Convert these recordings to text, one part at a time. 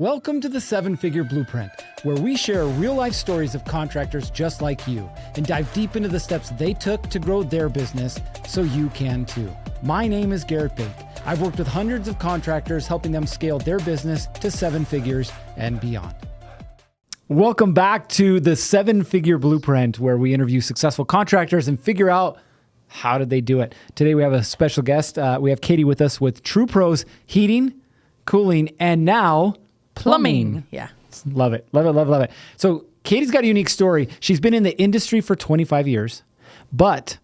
Welcome to the 7-Figure Blueprint, where we share real-life stories of contractors just like you and dive deep into the steps they took to grow their business so you can too. My name is Garrett Bake. I've worked with hundreds of contractors, helping them scale their business to 7 figures and beyond. Welcome back to the 7-Figure Blueprint, where we interview successful contractors and figure out how did they do it. Today we have a special guest. We have Katy with us with TruePros Heating, Cooling, and now plumbing. Yeah. Love it. Love it. Love it. Love it. So Katy's got a unique story. She's been in the industry for 25 years, but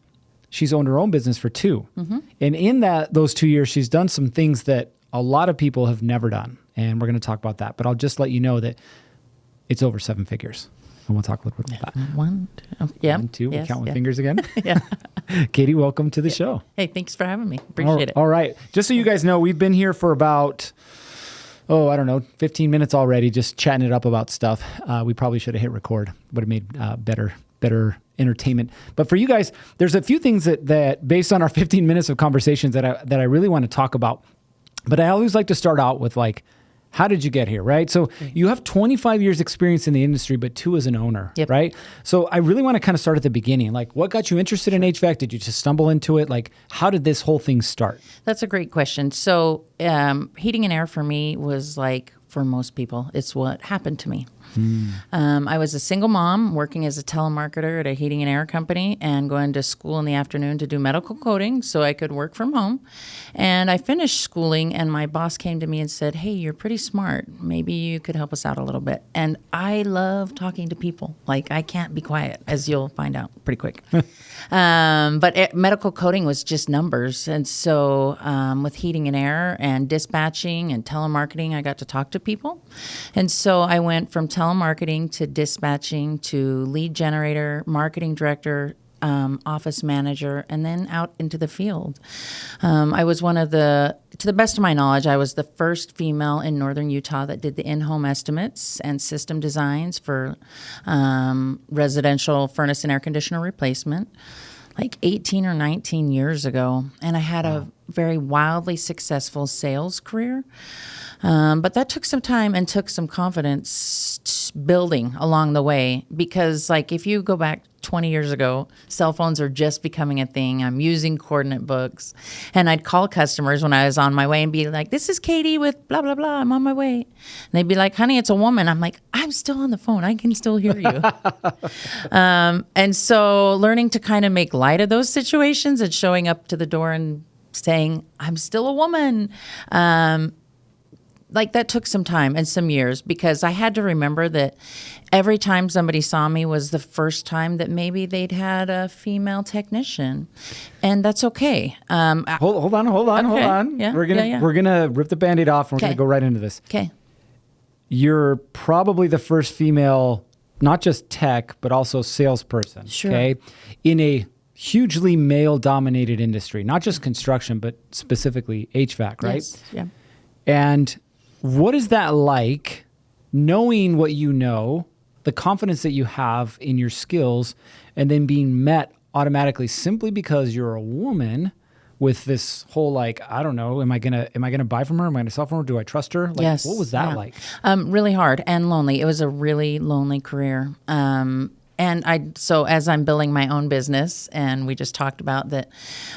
she's owned her own business for 2. Mm-hmm. And in those 2 years, she's done some things that a lot of people have never done. And we're going to talk about that. But I'll just let you know that it's over 7 figures. And we'll talk a little bit about that. 1, 2, yeah. 1, 2. Yes, We count with yeah. fingers again. Yeah. Katy, welcome to the show. Hey, thanks for having me. Appreciate it. All right. Just so you guys know, we've been here for about 15 minutes already, just chatting it up about stuff. We probably should have hit record. Would have made better entertainment. But for you guys, there's a few things that based on our 15 minutes of conversations that I really want to talk about. But I always like to start out with how did you get here, right? So you have 25 years experience in the industry, but 2 as an owner, Yep. right? So I really want to kind of start at the beginning. What got you interested in HVAC? Did you just stumble into it? How did this whole thing start? That's a great question. So heating and air for me was for most people, it's what happened to me. I was a single mom working as a telemarketer at a heating and air company and going to school in the afternoon to do medical coding so I could work from home. And I finished schooling and my boss came to me and said, "Hey, you're pretty smart. Maybe you could help us out a little bit." And I love talking to people. I can't be quiet, as you'll find out pretty quick. But medical coding was just numbers. And so with heating and air and dispatching and telemarketing, I got to talk to people. And so I went from telemarketing to dispatching to lead generator, marketing director, office manager, and then out into the field. I was to the best of my knowledge, I was the first female in northern Utah that did the in-home estimates and system designs for residential furnace and air conditioner replacement, 18 or 19 years ago. And I had a very wildly successful sales career. But that took some time and took some confidence building along the way, because if you go back 20 years ago, cell phones are just becoming a thing. I'm using coordinate books, and I'd call customers when I was on my way and be like, "This is Katy with blah, blah, blah. I'm on my way." And they'd be like, "Honey, it's a woman." I'm like, "I'm still on the phone. I can still hear you." And so learning to kind of make light of those situations and showing up to the door and saying, "I'm still a woman." That took some time and some years, because I had to remember that every time somebody saw me was the first time that maybe they'd had a female technician, and that's okay. Hold on. Yeah. We're gonna rip the Band-Aid off, and we're gonna go right into this. Okay. You're probably the first female, not just tech, but also salesperson. Sure. Okay, in a hugely male-dominated industry, not just construction, but specifically HVAC, right? Yes. Yeah. And what is that like, knowing what you know, the confidence that you have in your skills, and then being met automatically simply because you're a woman with this whole I don't know, am I gonna buy from her? Am I gonna sell from her? Do I trust her? Yes. What was that like? Really hard and lonely. It was a really lonely career. So as I'm building my own business, and we just talked about that,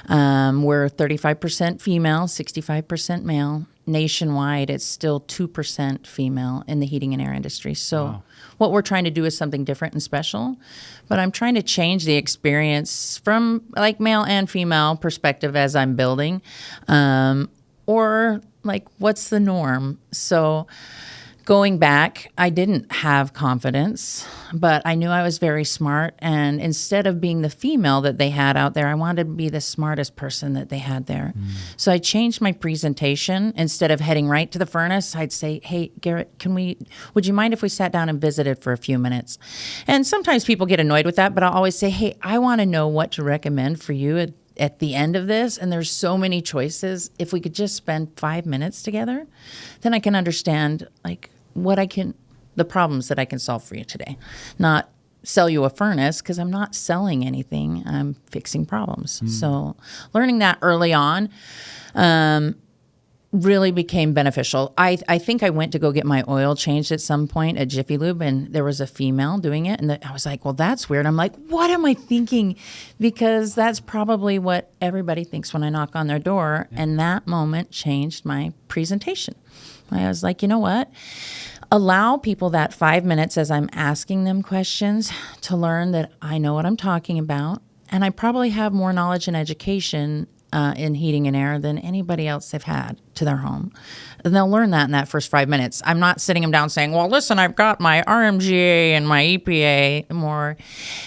we're 35% female, 65% male. Nationwide, it's still 2% female in the heating and air industry. So what we're trying to do is something different and special, but I'm trying to change the experience from male and female perspective as I'm building, or what's the norm? So going back, I didn't have confidence, but I knew I was very smart. And instead of being the female that they had out there, I wanted to be the smartest person that they had there. So I changed my presentation. Instead of heading right to the furnace, I'd say, "Hey, Garrett, would you mind if we sat down and visited for a few minutes?" And sometimes people get annoyed with that, but I'll always say, "Hey, I want to know what to recommend for you at the end of this, and there's so many choices. If we could just spend 5 minutes together, then I can understand the problems that I can solve for you today. Not sell you a furnace, because I'm not selling anything. I'm fixing problems." So learning that early on, really became beneficial. I think I went to go get my oil changed at some point at Jiffy Lube, and there was a female doing it, and I was like, well, that's weird. I'm like, what am I thinking? Because that's probably what everybody thinks when I knock on their door, and that moment changed my presentation. I was like, you know what? Allow people that 5 minutes as I'm asking them questions to learn that I know what I'm talking about, and I probably have more knowledge and education in heating and air than anybody else they've had to their home. And they'll learn that in that first 5 minutes. I'm not sitting them down saying, well, listen, I've got my RMGA and my EPA. More,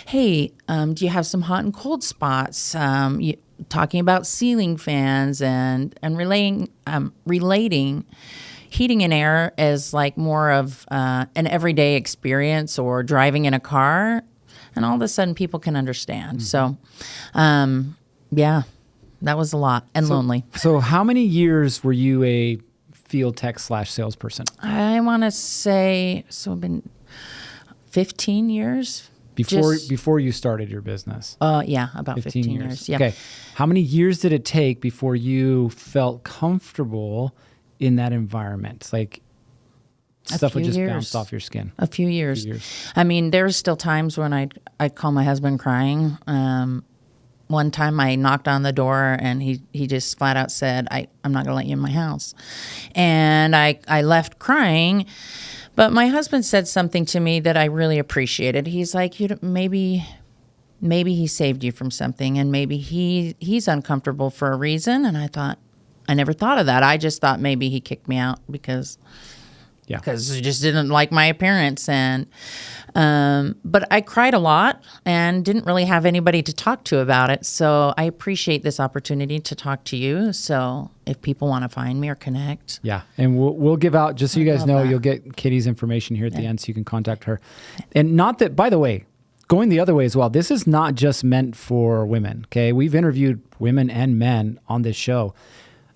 hey, do you have some hot and cold spots? Talking about ceiling fans and relating heating and air as like more of an everyday experience or driving in a car. And all of a sudden people can understand. Mm-hmm. So, yeah. That was a lot and lonely. So how many years were you a field tech / salesperson? I want to say, so I've been 15 years. Before you started your business? Yeah, about 15 years. Yep. Okay. How many years did it take before you felt comfortable in that environment? Like stuff would just bounce off your skin? A few years. I mean, there's still times when I'd call my husband crying. One time I knocked on the door and he just flat out said, I'm not going to let you in my house. And I left crying, but my husband said something to me that I really appreciated. He's like, maybe he saved you from something, and maybe he's uncomfortable for a reason. And I never thought of that. I just thought maybe he kicked me out because he just didn't like my appearance. And but I cried a lot and didn't really have anybody to talk to about it. So I appreciate this opportunity to talk to you. So if people want to find me or connect. Yeah. And we'll give out, just so you guys know, you'll get Katy's information here at the end so you can contact her. And not that, by the way, going the other way as well, this is not just meant for women, okay? We've interviewed women and men on this show.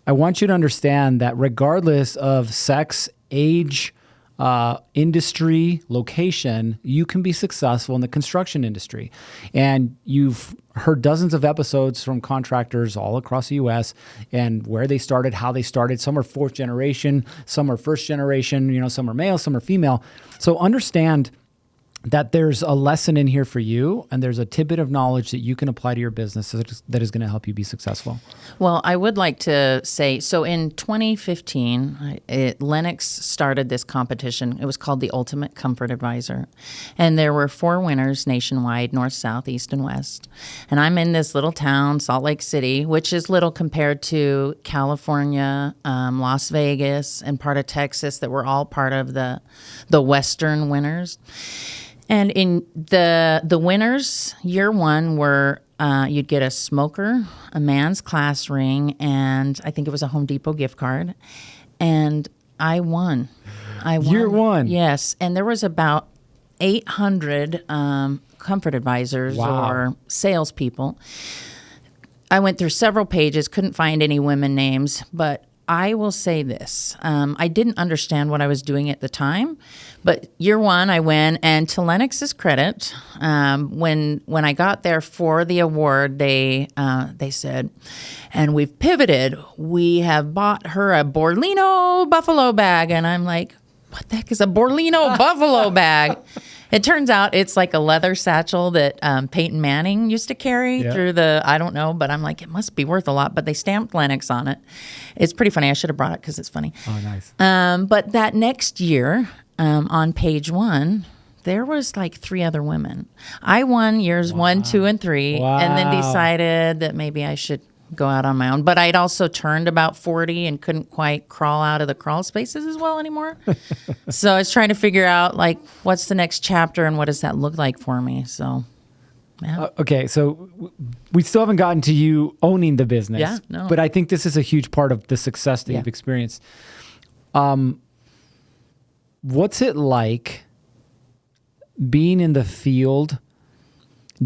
I want you to understand that regardless of sex, age, industry, location, you can be successful in the construction industry. And you've heard dozens of episodes from contractors all across the U.S. and where they started, how they started. Some are fourth generation, some are first generation, some are male, some are female. So understand that there's a lesson in here for you, and there's a tidbit of knowledge that you can apply to your business that is going to help you be successful. Well, I would like to say, so in 2015, Lennox started this competition. It was called the Ultimate Comfort Advisor. And there were 4 winners nationwide, north, south, east, and west. And I'm in this little town, Salt Lake City, which is little compared to California, Las Vegas, and part of Texas that were all part of the Western winners. And in the winners, year one were you'd get a smoker, a man's class ring, and I think it was a Home Depot gift card. And I won. Year one? Yes. And there was about 800 comfort advisors or salespeople. I went through several pages, couldn't find any women names, but I will say this. I didn't understand what I was doing at the time, but year one I went, and to Lennox's credit, when I got there for the award, they said, and we've pivoted. We have bought her a Borlino buffalo bag. And I'm like, what the heck is a Borlino buffalo bag? It turns out it's like a leather satchel that Peyton Manning used to carry through I don't know, but I'm like, it must be worth a lot. But they stamped Lennox on it. It's pretty funny. I should have brought it because it's funny. Oh, nice. But that next year, on page 1, there was like 3 other women. I won years 1, 2, and 3, and then decided that maybe I should go out on my own. But I'd also turned about 40 and couldn't quite crawl out of the crawl spaces as well anymore. So I was trying to figure out, like, what's the next chapter and what does that look like for me? So, yeah. Okay, so we still haven't gotten to you owning the business. Yeah, no. But I think this is a huge part of the success that you've experienced. What's it like being in the field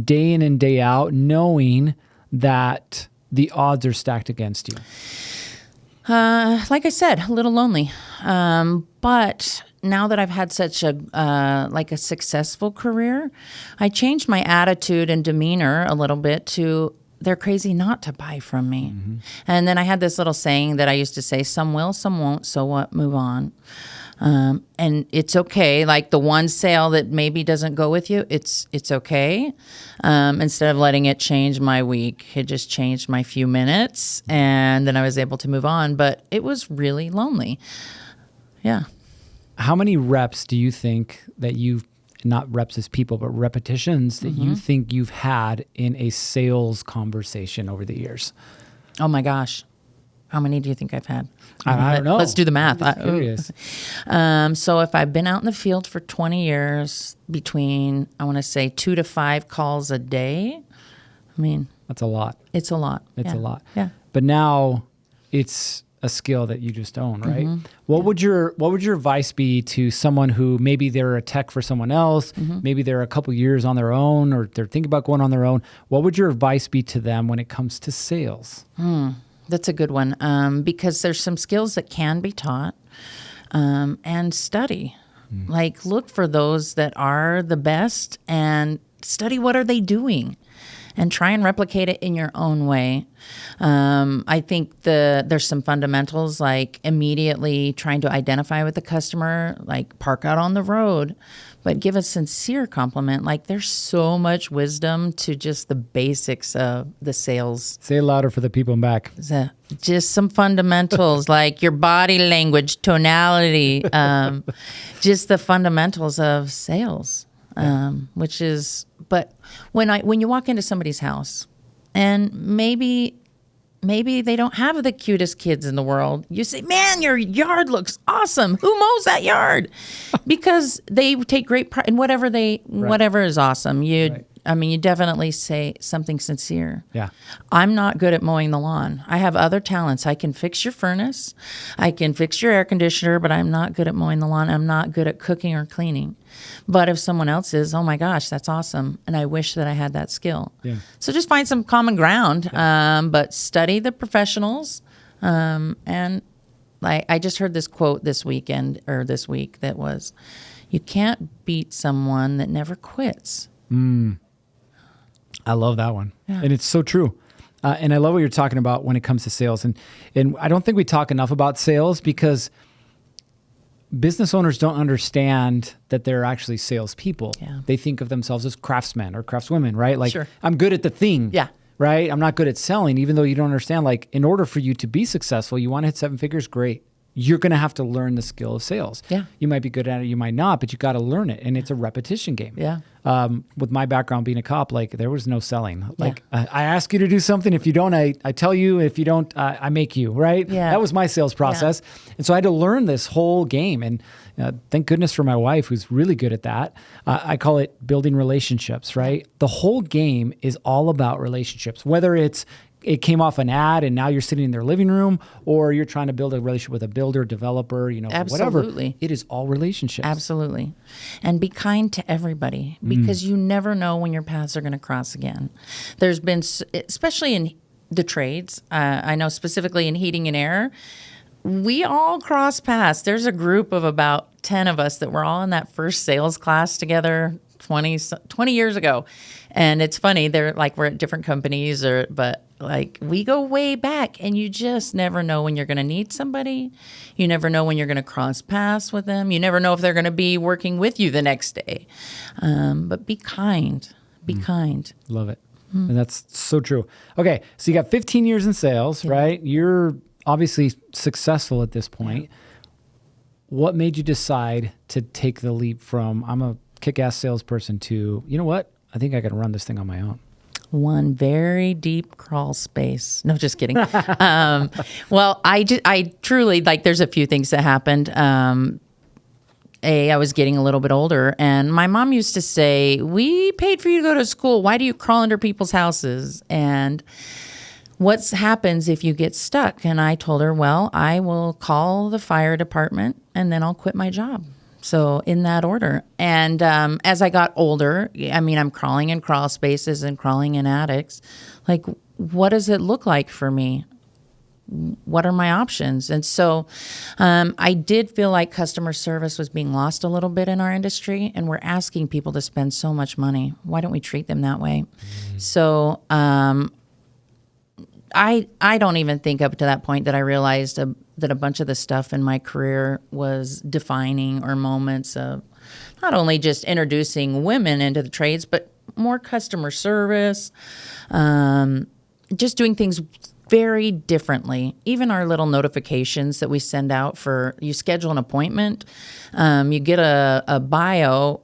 day in and day out, knowing that the odds are stacked against you? Like I said, a little lonely. But now that I've had such a successful career, I changed my attitude and demeanor a little bit to, they're crazy not to buy from me. And then I had this little saying that I used to say, some will, some won't, so what, move on. And it's okay. Like the one sale that maybe doesn't go with you, it's okay. Instead of letting it change my week, it just changed my few minutes, and then I was able to move on. But it was really lonely. Yeah. How many reps do you think that you've, not reps as people, but repetitions that you think you've had in a sales conversation over the years? Oh my gosh. How many do you think I've had? I don't know. Let's do the math. I'm curious. So if I've been out in the field for 20 years, between, I want to say 2 to 5 calls a day, I mean, That's a lot. it's a lot. It's a lot. Yeah. But now it's a skill that you just own, right? What would your advice be to someone who maybe they're a tech for someone else, maybe they're a couple years on their own, or they're thinking about going on their own? What would your advice be to them when it comes to sales? That's a good one, because there's some skills that can be taught, and study. Like look for those that are the best and study what are they doing, and try and replicate it in your own way. I think there's some fundamentals, like immediately trying to identify with the customer, like park out on the road, but give a sincere compliment. Like there's so much wisdom to just the basics of the sales. Say it louder for the people in back. Just some fundamentals like your body language, tonality, just the fundamentals of sales. Which is, but when you walk into somebody's house and maybe they don't have the cutest kids in the world, you say, man, your yard looks awesome. Who mows that yard? Because they take great pride in whatever is awesome. You definitely say something sincere. Yeah. I'm not good at mowing the lawn. I have other talents. I can fix your furnace. I can fix your air conditioner, but I'm not good at mowing the lawn. I'm not good at cooking or cleaning. But if someone else is, oh my gosh, that's awesome. And I wish that I had that skill. Yeah. So just find some common ground, but study the professionals. And I just heard this quote this week that was, you can't beat someone that never quits. I love that one. Yeah. And it's so true. And I love what you're talking about when it comes to sales. And I don't think we talk enough about sales because business owners don't understand that they're actually salespeople. Yeah. They think of themselves as craftsmen or craftswomen, right? Like, sure. I'm good at the thing. Yeah. Right? I'm not good at selling, even though you don't understand, like, in order for you to be successful, you want to hit 7 figures, great. You're going to have to learn the skill of sales. Yeah. You might be good at it, you might not, but you got to learn it. And it's a repetition game. Yeah. With my background being a cop, like there was no selling. Like I ask you to do something. If you don't, I tell you. If you don't, I make you, right? Yeah. That was my sales process. Yeah. And so I had to learn this whole game. And thank goodness for my wife, who's really good at that. I call it building relationships, right? The whole game is all about relationships, whether it came off an ad and now you're sitting in their living room, or you're trying to build a relationship with a builder, developer, whatever. It is all relationships. Absolutely. And be kind to everybody because you never know when your paths are going to cross again. There's been, especially in the trades, I know specifically in heating and air, we all cross paths. There's a group of about 10 of us that were all in that first sales class together 20 years ago. And it's funny, they're like, we're at different companies, but like we go way back, and you just never know when you're going to need somebody. You never know when you're going to cross paths with them. You never know if they're going to be working with you the next day. But be kind. Be kind. Love it. And that's so true. Okay, so you got 15 years in sales, right? You're obviously successful at this point. Yeah. What made you decide to take the leap from I'm a kick-ass salesperson to, you know what? I think I can run this thing on my own. One very deep crawl space. No, just kidding. Well, I truly, like, there's a few things that happened. I was getting a little bit older, and my mom used to say, we paid for you to go to school. Why do you crawl under people's houses? And what happens if you get stuck? And I told her, well, I will call the fire department, and then I'll quit my job. So in that order. And as I got older, I mean, I'm crawling in crawl spaces and crawling in attics. Like, what does it look like for me? What are my options? And so I did feel like customer service was being lost a little bit in our industry, and we're asking people to spend so much money. Why don't we treat them that way? So I don't even think up to that point that I realized that a bunch of the stuff in my career was defining or moments of not only just introducing women into the trades, but more customer service, just doing things very differently. Even our little notifications that we send out for you schedule an appointment, you get a bio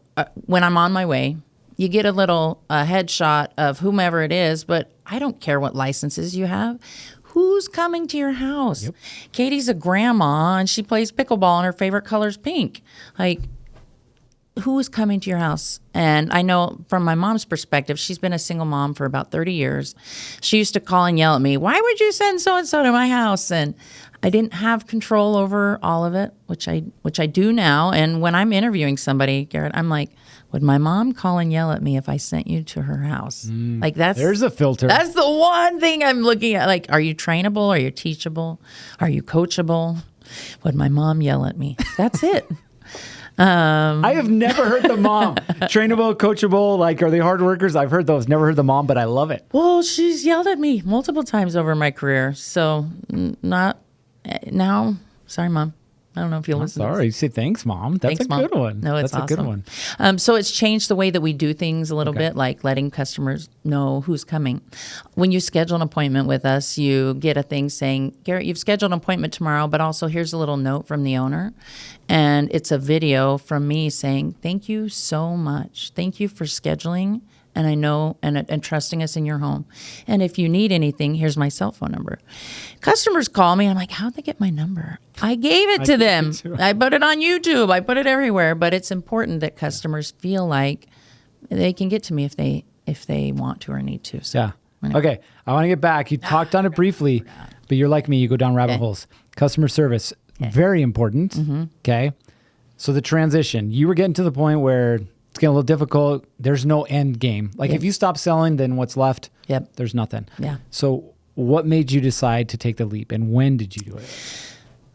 when I'm on my way. You get a little headshot of whomever it is, but I don't care what licenses you have. Who's coming to your house? Yep. Katie's a grandma and she plays pickleball and her favorite color is pink. Like, who is coming to your house? And I know from my mom's perspective, she's been a single mom for about 30 years. She used to call and yell at me, why would you send so-and-so to my house? And I didn't have control over all of it, which I do now. And when I'm interviewing somebody, Garrett, I'm like, would my mom call and yell at me if I sent you to her house? Like there's a filter. That's the one thing I'm looking at. Like, are you trainable? Are you teachable? Are you coachable? Would my mom yell at me? That's it. I have never heard the mom. Trainable, coachable, like, are they hard workers? I've heard those. Never heard the mom, but I love it. Well, she's yelled at me multiple times over my career. So not now. Sorry, Mom. I don't know if you'll listen. Sorry. You say thanks, Mom. That's Thanks, a Mom. good one. No, it's That's awesome. a good one. So it's changed the way that we do things a little bit, like letting customers know who's coming. When you schedule an appointment with us, you get a thing saying, Garrett, you've scheduled an appointment tomorrow, but also here's a little note from the owner. And it's a video from me saying, thank you so much. Thank you for scheduling. And I know, and trusting us in your home. And if you need anything, here's my cell phone number. Customers call me. I'm like, how'd they get my number? I gave it to them. I put it on YouTube. I put it everywhere. But it's important that customers feel like they can get to me if they want to or need to. So, yeah. Okay. I want to get back. You talked on it briefly, but you're like me. You go down rabbit holes. Customer service, very important. Okay. So the transition, you were getting to the point where it's getting a little difficult. There's no end game. Like if you stop selling, then what's left? There's nothing. Yeah. So what made you decide to take the leap and when did you do it?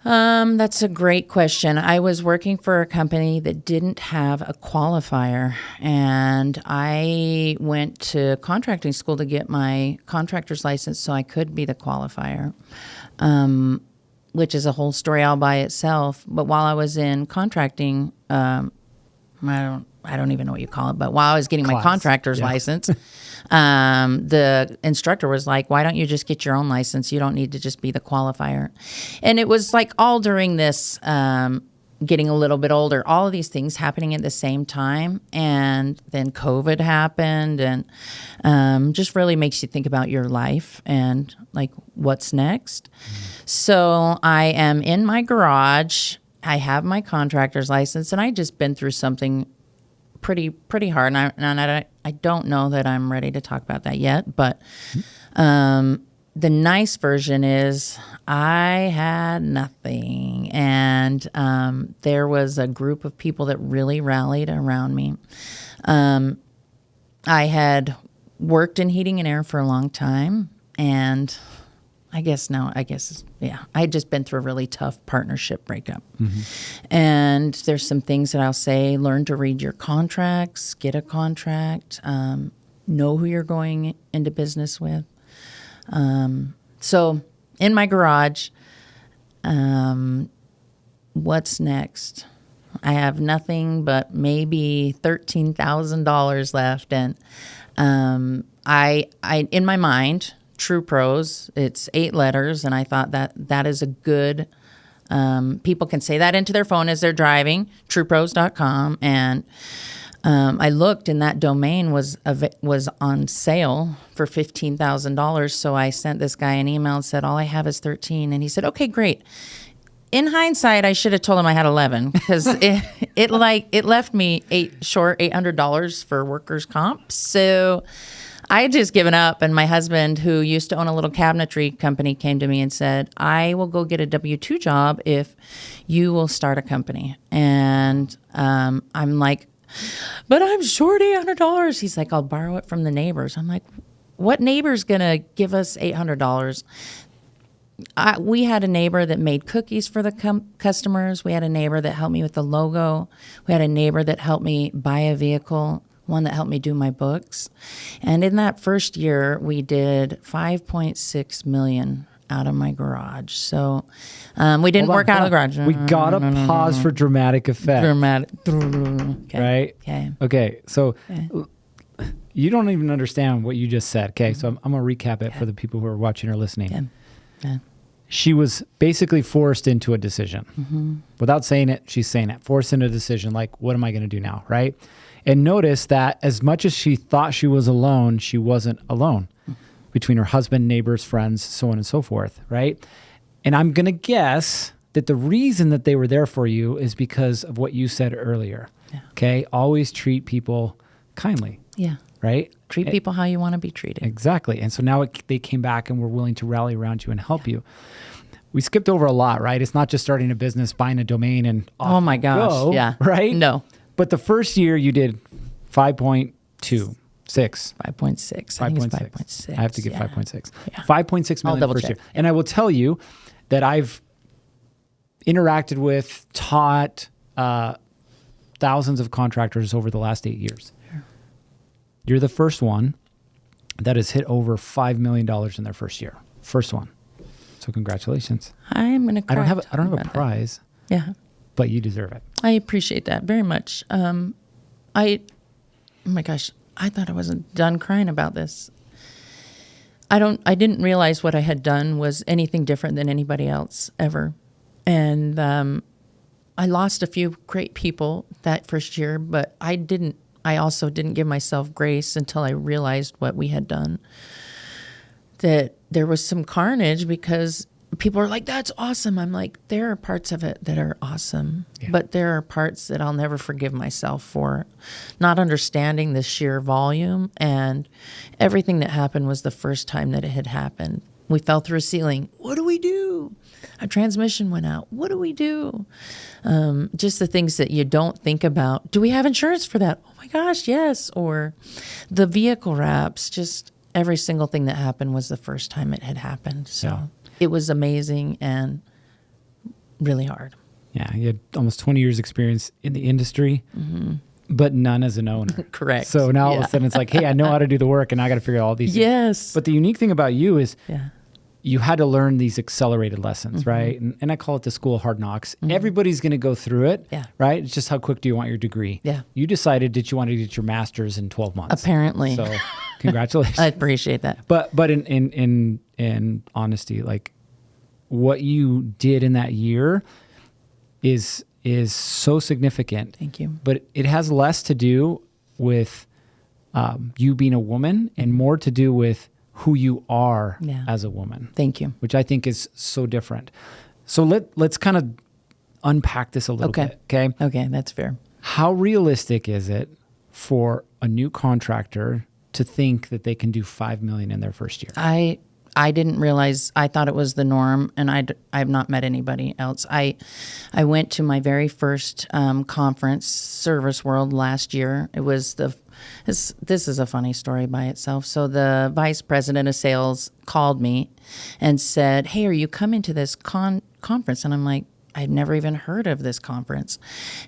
That's a great question. I was working for a company that didn't have a qualifier, and I went to contracting school to get my contractor's license so I could be the qualifier, which is a whole story all by itself. But while I was in contracting, I don't even know what you call it, but while I was getting my contractor's license, the instructor was like, why don't you just get your own license? You don't need to just be the qualifier. And it was like all during this, getting a little bit older, all of these things happening at the same time. And then COVID happened and just really makes you think about your life and like what's next. So I am in my garage. I have my contractor's license, and I just been through something pretty hard, and I don't know that I'm ready to talk about that yet, but the nice version is I had nothing, and there was a group of people that really rallied around me. I had worked in heating and air for a long time, and I had just been through a really tough partnership breakup. And there's some things that I'll say, learn to read your contracts, get a contract, know who you're going into business with. So in my garage, what's next? I have nothing but maybe $13,000 left. And I in my mind, TruePros, it's 8 letters, and I thought that is a good, people can say that into their phone as they're driving, TruePros.com, and I looked, and that domain was on sale for $15,000, so I sent this guy an email and said, all I have is 13, and he said, okay, great. In hindsight, I should have told him I had 11 because it left me $800 for workers' comp, so I had just given up, and my husband, who used to own a little cabinetry company, came to me and said, I will go get a W-2 job if you will start a company. And I'm like, but I'm short $800. He's like, I'll borrow it from the neighbors. I'm like, what neighbor's going to give us $800? We had a neighbor that made cookies for the customers. We had a neighbor that helped me with the logo. We had a neighbor that helped me buy a vehicle. one that helped me do my books. And in that first year, we did 5.6 million out of my garage. So we didn't work out of the garage. We got to pause for dramatic effect. Dramatic. Okay. Right? Okay. So you don't even understand what you just said. Okay. So I'm going to recap it for the people who are watching or listening. She was basically forced into a decision. Without saying it, she's saying it. Forced into a decision, like, what am I going to do now, right? And notice that as much as she thought she was alone, she wasn't alone between her husband, neighbors, friends, so on and so forth, right? And I'm going to guess that the reason that they were there for you is because of what you said earlier, okay? Always treat people kindly, right? Treat people how you want to be treated. Exactly. And so now they came back and were willing to rally around you and help you. We skipped over a lot, right? It's not just starting a business, buying a domain, and oh my gosh, go, right? No. But the first year you did 5.26. 5.6. I think it's 5.6. I have to give 5.6. 5.6 million the first year. And I will tell you that I've interacted with, taught thousands of contractors over the last 8 years. You're the first one that has hit over $5 million in their first year. First one. So congratulations. I'm going to cry. I don't have a prize. Yeah. But you deserve it. I appreciate that very much. Oh my gosh, I thought I wasn't done crying about this. I didn't realize what I had done was anything different than anybody else ever. And I lost a few great people that first year, but I also didn't give myself grace until I realized what we had done. That there was some carnage because people are like, that's awesome. I'm like, there are parts of it that are awesome, but there are parts that I'll never forgive myself for not understanding the sheer volume. And everything that happened was the first time that it had happened. We fell through a ceiling. What do we do? A transmission went out. What do we do? Just the things that you don't think about. Do we have insurance for that? Oh my gosh, yes. Or the vehicle wraps, just every single thing that happened was the first time it had happened. So it was amazing and really hard. Yeah, you had almost 20 years experience in the industry, but none as an owner. Correct. So now all of a sudden it's like, hey, I know how to do the work and I got to figure out all these things. But the unique thing about you is you had to learn these accelerated lessons, right? And I call it the school of hard knocks. Everybody's going to go through it, right? It's just how quick do you want your degree? Yeah. You decided that you wanted to get your master's in 12 months. Apparently. So congratulations. I appreciate that. But in honesty, like what you did in that year is so significant. Thank you. But it has less to do with you being a woman and more to do with who you are as a woman. Thank you. Which I think is so different. So let's kind of unpack this a little bit. Okay. Okay, that's fair. How realistic is it for a new contractor to think that they can do 5 million in their first year? I didn't realize. I thought it was the norm, and I've not met anybody else. I went to my very first conference, Service World, last year. It was this is a funny story by itself. So the vice president of sales called me and said, "Hey, are you coming to this conference?" And I'm like, I'd never even heard of this conference.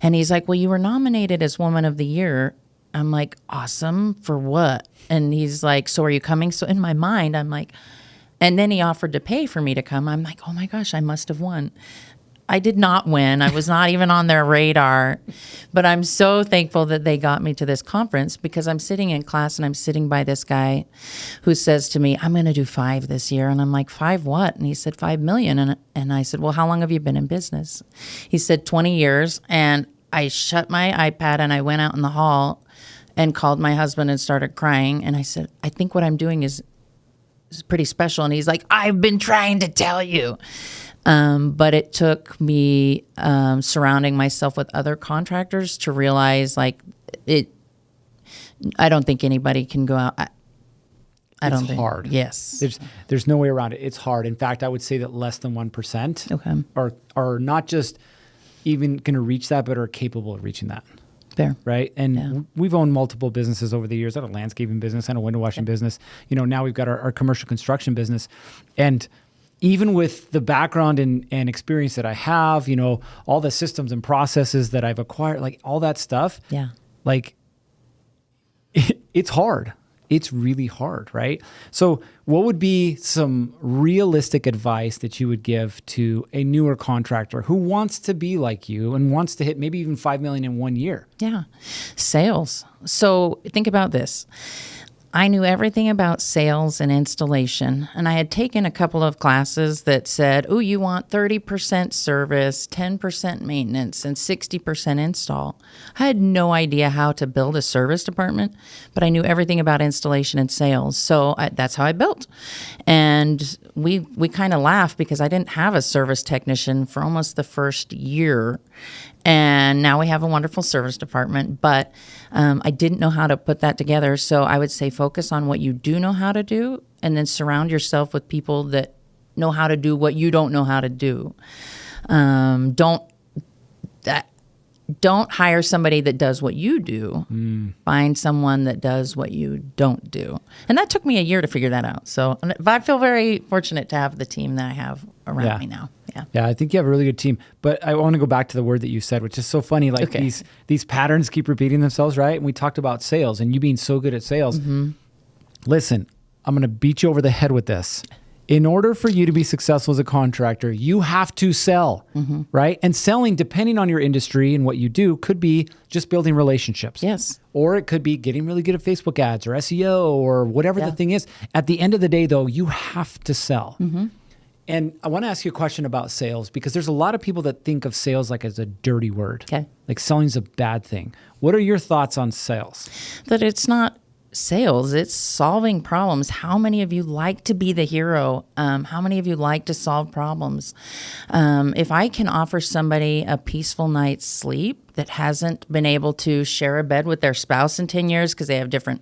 And he's like, "Well, you were nominated as Woman of the Year." I'm like, "Awesome, for what?" And he's like, "So are you coming?" So in my mind, I'm like, and then he offered to pay for me to come. I'm like, oh my gosh, I must have won. I did not win. I was not even on their radar. But I'm so thankful that they got me to this conference because I'm sitting in class and I'm sitting by this guy who says to me, I'm going to do 5 this year. And I'm like, 5 what? And he said, 5 million. And I said, well, how long have you been in business? He said, 20 years. And I shut my iPad and I went out in the hall and called my husband and started crying. And I said, I think what I'm doing is pretty special. And he's like, I've been trying to tell you. But it took me surrounding myself with other contractors to realize like I don't think anybody can go out. It's hard. Yes. There's no way around it. It's hard. In fact, I would say that less than 1% are not just even going to reach that, but are capable of reaching that. Fair. Right. And we've owned multiple businesses over the years. I had a landscaping business and a window washing business. You know, now we've got our commercial construction business. And even with the background and experience that I have, you know, all the systems and processes that I've acquired, like all that stuff, like it's hard. It's really hard, right? So what would be some realistic advice that you would give to a newer contractor who wants to be like you and wants to hit maybe even 5 million in 1 year? Yeah. Sales. So think about this. I knew everything about sales and installation, and I had taken a couple of classes that said, oh, you want 30% service, 10% maintenance, and 60% install. I had no idea how to build a service department, but I knew everything about installation and sales, so that's how I built. And we kind of laugh because I didn't have a service technician for almost the first year. And now we have a wonderful service department, but I didn't know how to put that together. So I would say focus on what you do know how to do, and then surround yourself with people that know how to do what you don't know how to do. Don't hire somebody that does what you do. Find someone that does what you don't do. And that took me a year to figure that out. So but I feel very fortunate to have the team that I have around me now. Yeah, I think you have a really good team. But I want to go back to the word that you said, which is so funny. Like these patterns keep repeating themselves, right? And we talked about sales and you being so good at sales. Listen, I'm going to beat you over the head with this. In order for you to be successful as a contractor, you have to sell, right? And selling, depending on your industry and what you do, could be just building relationships. Yes. Or it could be getting really good at Facebook ads or SEO or whatever the thing is. At the end of the day, though, you have to sell. And I want to ask you a question about sales, because there's a lot of people that think of sales like as a dirty word. Okay. Like selling is a bad thing. What are your thoughts on sales? That it's not sales, it's solving problems. How many of you like to be the hero? How many of you like to solve problems? If I can offer somebody a peaceful night's sleep that hasn't been able to share a bed with their spouse in 10 years because they have that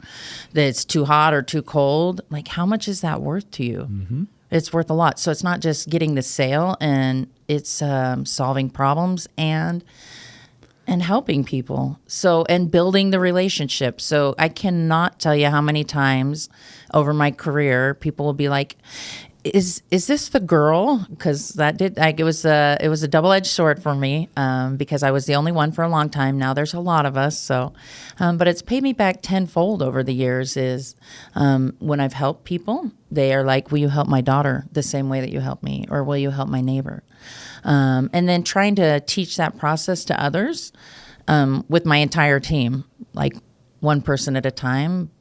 it's too hot or too cold, like how much is that worth to you? It's worth a lot. So it's not just getting the sale, and it's solving problems and helping people. So, and building the relationship. So I cannot tell you how many times over my career people will be like, is this the girl? Because it was a double-edged sword for me, because I was the only one for a long time. Now there's a lot of us. So, but it's paid me back tenfold over the years. Is when I've helped people, they are like, will you help my daughter the same way that you helped me, or will you help my neighbor? And then trying to teach that process to others with my entire team, like one person at a time,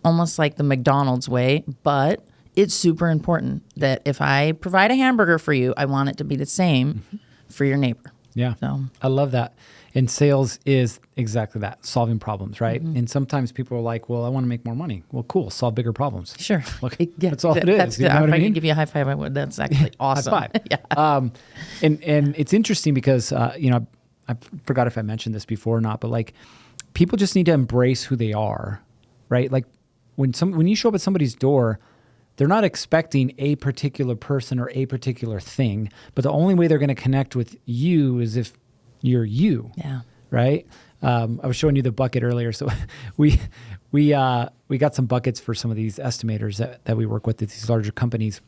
almost like the McDonald's way, but it's super important that if I provide a hamburger for you, I want it to be the same for your neighbor. Yeah, so. I love that. And sales is exactly that, solving problems, right? And sometimes people are like, well, I want to make more money. Well, cool, solve bigger problems. Sure. Look, that's all it is. If I could give you a high five, I would. That's actually awesome. High five. Yeah. And it's interesting because, I forgot if I mentioned this before or not, but like people just need to embrace who they are, right? Like when you show up at somebody's door, they're not expecting a particular person or a particular thing, but the only way they're going to connect with you is if you're you. Yeah. Right. I was showing you the bucket earlier. So we got some buckets for some of these estimators that we work with at these larger companies,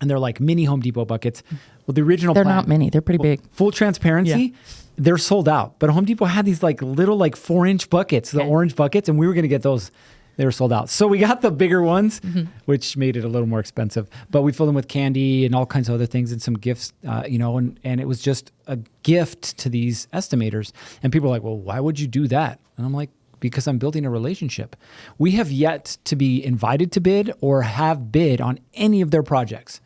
and they're like mini Home Depot buckets. Well, the original they're plan, not mini. They're pretty big. Full transparency. Yeah. They're sold out, but Home Depot had these like little 4-inch buckets, the orange buckets, and we were going to get those. They were sold out. So we got the bigger ones, which made it a little more expensive. But we filled them with candy and all kinds of other things and some gifts, and it was just a gift to these estimators. And people are like, well, why would you do that? And I'm like, because I'm building a relationship. We have yet to be invited to bid or have bid on any of their projects.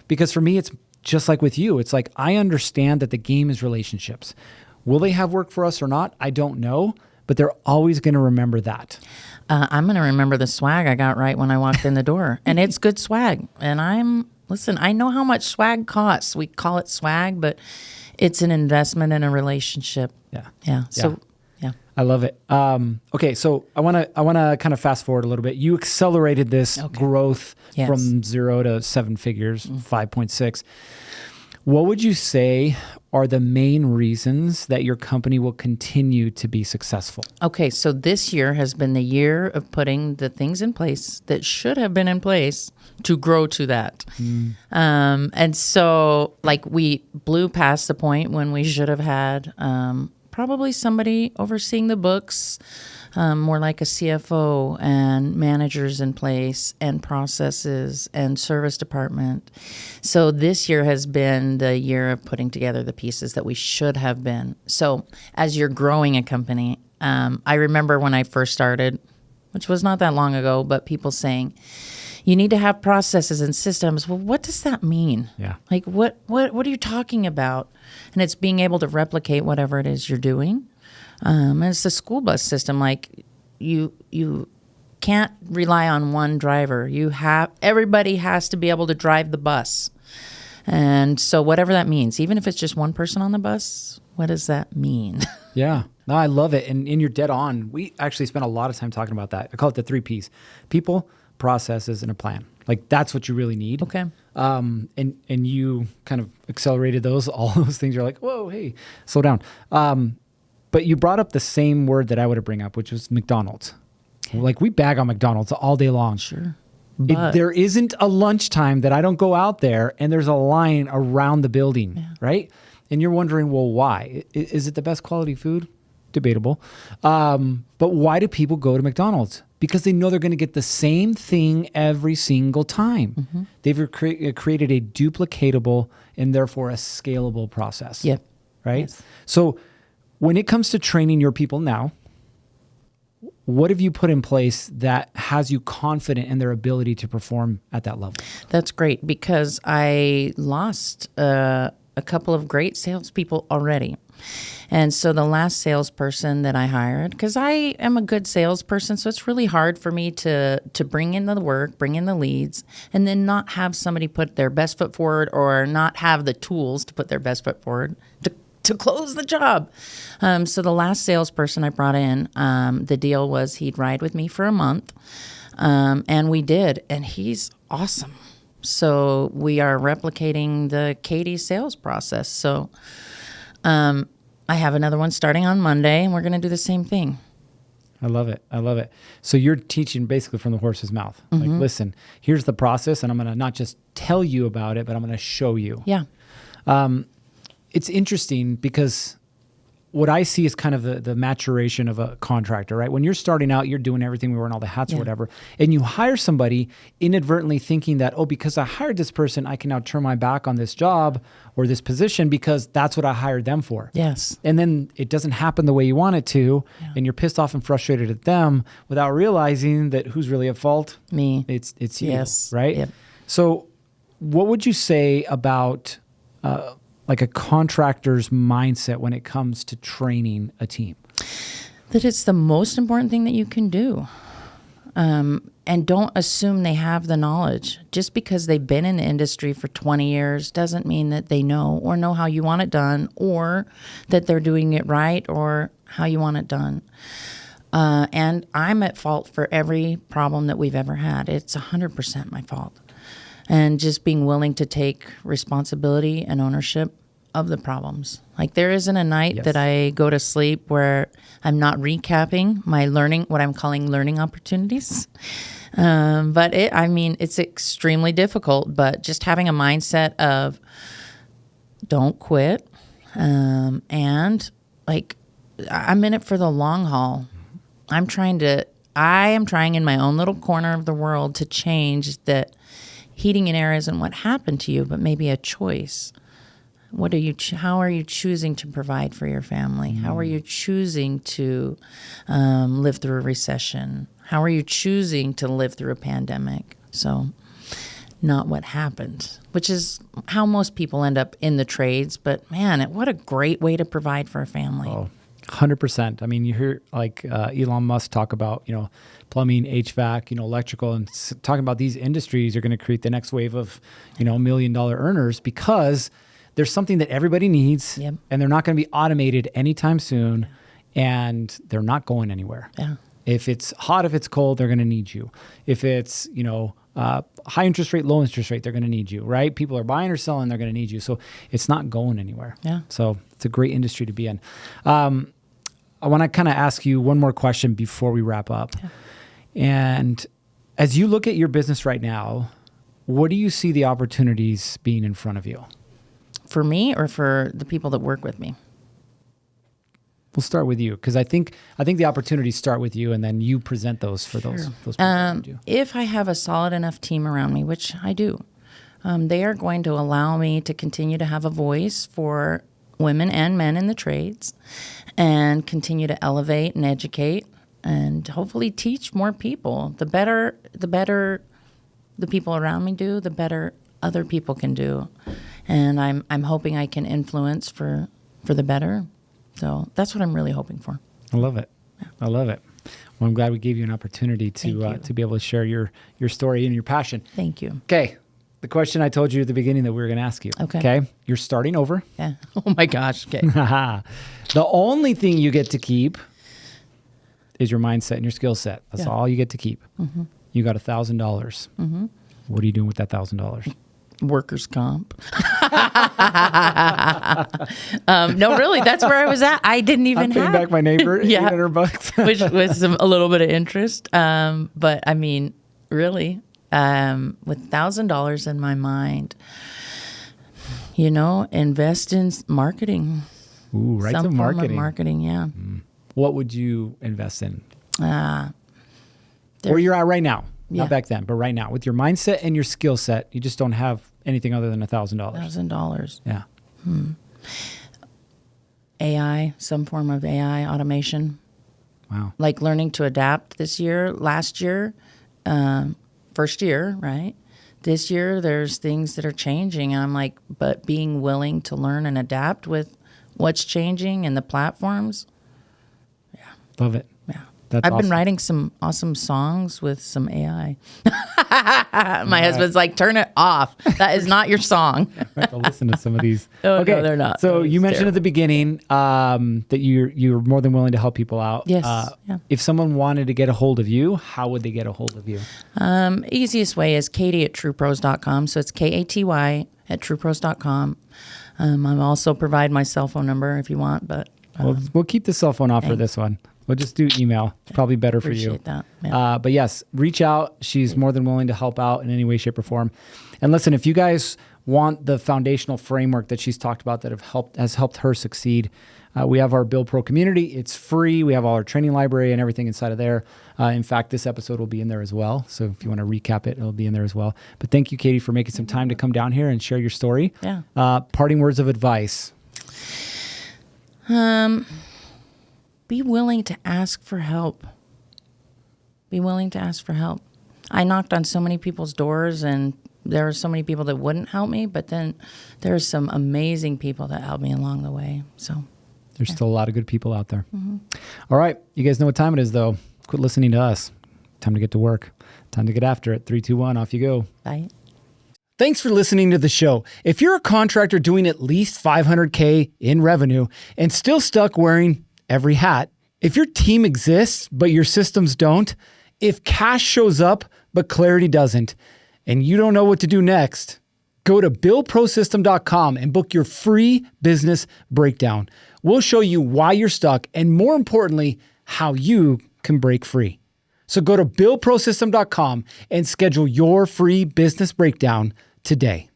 Because for me, it's just like with you. It's like, I understand that the game is relationships. Will they have work for us or not? I don't know. But they're always going to remember that. I'm going to remember the swag I got right when I walked in the door. And it's good swag. And I know how much swag costs. We call it swag, but it's an investment in a relationship. Yeah. Yeah. So, yeah. I love it. Okay. So I want to kind of fast forward a little bit. You accelerated this growth from 0 to 7 figures, 5.6. What would you say are the main reasons that your company will continue to be successful? Okay, so this year has been the year of putting the things in place that should have been in place to grow to that. And so we blew past the point when we should have had probably somebody overseeing the books, more like a CFO and managers in place and processes and service department. So this year has been the year of putting together the pieces that we should have been. So as you're growing a company, I remember when I first started, which was not that long ago, but people saying, you need to have processes and systems. Well, what does that mean? Yeah. Like, what are you talking about? And it's being able to replicate whatever it is you're doing. And it's the school bus system. Like, you can't rely on one driver. Everybody has to be able to drive the bus. And so whatever that means, even if it's just one person on the bus, what does that mean? Yeah. No, I love it. And you're dead on. We actually spent a lot of time talking about that. I call it the 3 Ps: people, processes, and a plan. Like, that's what you really need. Okay. And you kind of accelerated all those things. You're like, whoa, hey, slow down. But you brought up the same word that I would have bring up, which was McDonald's. Okay. Like, we bag on McDonald's all day long. Sure. There isn't a lunchtime that I don't go out there and there's a line around the building, right? And you're wondering, well, why? Is it the best quality food? Debatable. But why do people go to McDonald's? Because they know they're going to get the same thing every single time. Mm-hmm. They've created a duplicatable and therefore a scalable process. Yep. Right? Yes. So when it comes to training your people now, what have you put in place that has you confident in their ability to perform at that level? That's great, because I lost a couple of great salespeople already. And so the last salesperson that I hired, because I am a good salesperson, so it's really hard for me to bring in the work, bring in the leads, and then not have somebody put their best foot forward, or not have the tools to put their best foot forward to close the job. So the last salesperson I brought in, the deal was he'd ride with me for a month, and we did, and he's awesome. So we are replicating the Katy sales process. So I have another one starting on Monday, and we're going to do the same thing. I love it. I love it. So you're teaching basically from the horse's mouth. Mm-hmm. Like, listen, here's the process, and I'm going to not just tell you about it, but I'm going to show you. Yeah. It's interesting because what I see is kind of the maturation of a contractor, right? When you're starting out, you're doing everything, we're wearing all the hats or whatever, and you hire somebody inadvertently thinking that, oh, because I hired this person, I can now turn my back on this job or this position because that's what I hired them for. Yes. And then it doesn't happen the way you want it to, and you're pissed off and frustrated at them without realizing that who's really at fault? Me. It's you, Yes. right? Yep. So what would you say about like a contractor's mindset when it comes to training a team? That it's the most important thing that you can do. And don't assume they have the knowledge. Just because they've been in the industry for 20 years doesn't mean that they know how you want it done, or that they're doing it right, or how you want it done. And I'm at fault for every problem that we've ever had. It's 100% my fault. And just being willing to take responsibility and ownership of the problems. Like, there isn't a night that I go to sleep where I'm not recapping my learning, what I'm calling learning opportunities. But it's extremely difficult, but just having a mindset of don't quit. And like, I'm in it for the long haul. I am trying in my own little corner of the world to change that. Heating and air isn't what happened to you, but maybe a choice. How are you choosing to provide for your family? How are you choosing to live through a recession? How are you choosing to live through a pandemic? So, not what happened, which is how most people end up in the trades. But man, what a great way to provide for a family. Oh, 100%. I mean, you hear like Elon Musk talk about, plumbing, HVAC, electrical, and talking about these industries are going to create the next wave of, $1 million earners, because there's something that everybody needs, and they're not going to be automated anytime soon, and they're not going anywhere. Yeah. If it's hot, if it's cold, they're going to need you. If it's, high interest rate, low interest rate, they're going to need you, right? People are buying or selling, they're going to need you. So it's not going anywhere. Yeah. So it's a great industry to be in. I want to kind of ask you one more question before we wrap up. Yeah. And as you look at your business right now, what do you see the opportunities being in front of you? For me, or for the people that work with me? We'll start with you because I think the opportunities start with you, and then you present those for those people around you. If I have a solid enough team around me, which I do, they are going to allow me to continue to have a voice for women and men in the trades, and continue to elevate and educate, and hopefully teach more people. The better the people around me do, the better other people can do, and I'm hoping I can influence for the better. So that's what I'm really hoping for. I love it. Yeah. I love it. Well, I'm glad we gave you an opportunity to be able to share your story and your passion. Thank you. Okay. The question I told you at the beginning that we were going to ask you. Okay. You're starting over. Yeah. Oh my gosh. Okay. The only thing you get to keep is your mindset and your skill set. That's all you get to keep. Mm-hmm. You got $1,000. Mm-hmm. What are you doing with that $1,000? Workers' comp. No, really, that's where I was at. I didn't even I'm paying back my neighbor $800, which was a little bit of interest. But I mean, really, with $1,000 in my mind, invest in marketing. Ooh, right. Some form of marketing, yeah. What would you invest in? Where you're at right now. Not back then, but right now. With your mindset and your skill set, you just don't have anything other than $1,000. $1,000. Yeah. AI, some form of AI automation. Wow. Like learning to adapt last year, first year, right? This year, there's things that are changing. And I'm like, but being willing to learn and adapt with what's changing and the platforms. Yeah. Love it. Yeah. I've been writing some awesome songs with some AI. My husband's like, turn it off. That is not your song. I have to listen to some of these. No, they're not. So you mentioned at the beginning that you're more than willing to help people out. Yes. If someone wanted to get a hold of you, how would they get a hold of you? Easiest way is Katy at TruePros.com. So it's Katy at TruePros.com. I'll also provide my cell phone number if you want, but we'll keep the cell phone off for this one. We'll just do email. It's probably better for you. Appreciate that. Yeah. But yes, reach out. She's more than willing to help out in any way, shape, or form. And listen, if you guys want the foundational framework that she's talked about that has helped her succeed, we have our Build Pro community. It's free. We have all our training library and everything inside of there. In fact, this episode will be in there as well. So if you want to recap it, it'll be in there as well. But thank you, Katy, for making some time to come down here and share your story. Yeah. Parting words of advice. Be willing to ask for help. Be willing to ask for help. I knocked on so many people's doors, and there were so many people that wouldn't help me, but then there's some amazing people that helped me along the way. So there's still a lot of good people out there. Mm-hmm. All right. You guys know what time it is, though. Quit listening to us. Time to get to work. Time to get after it. 3, 2, 1, off you go. Bye. Thanks for listening to the show. If you're a contractor doing at least $500K in revenue and still stuck wearing every hat, if your team exists, but your systems don't, if cash shows up, but clarity doesn't, and you don't know what to do next, go to buildprosystem.com and book your free business breakdown. We'll show you why you're stuck and, more importantly, how you can break free. So go to buildprosystem.com and schedule your free business breakdown today.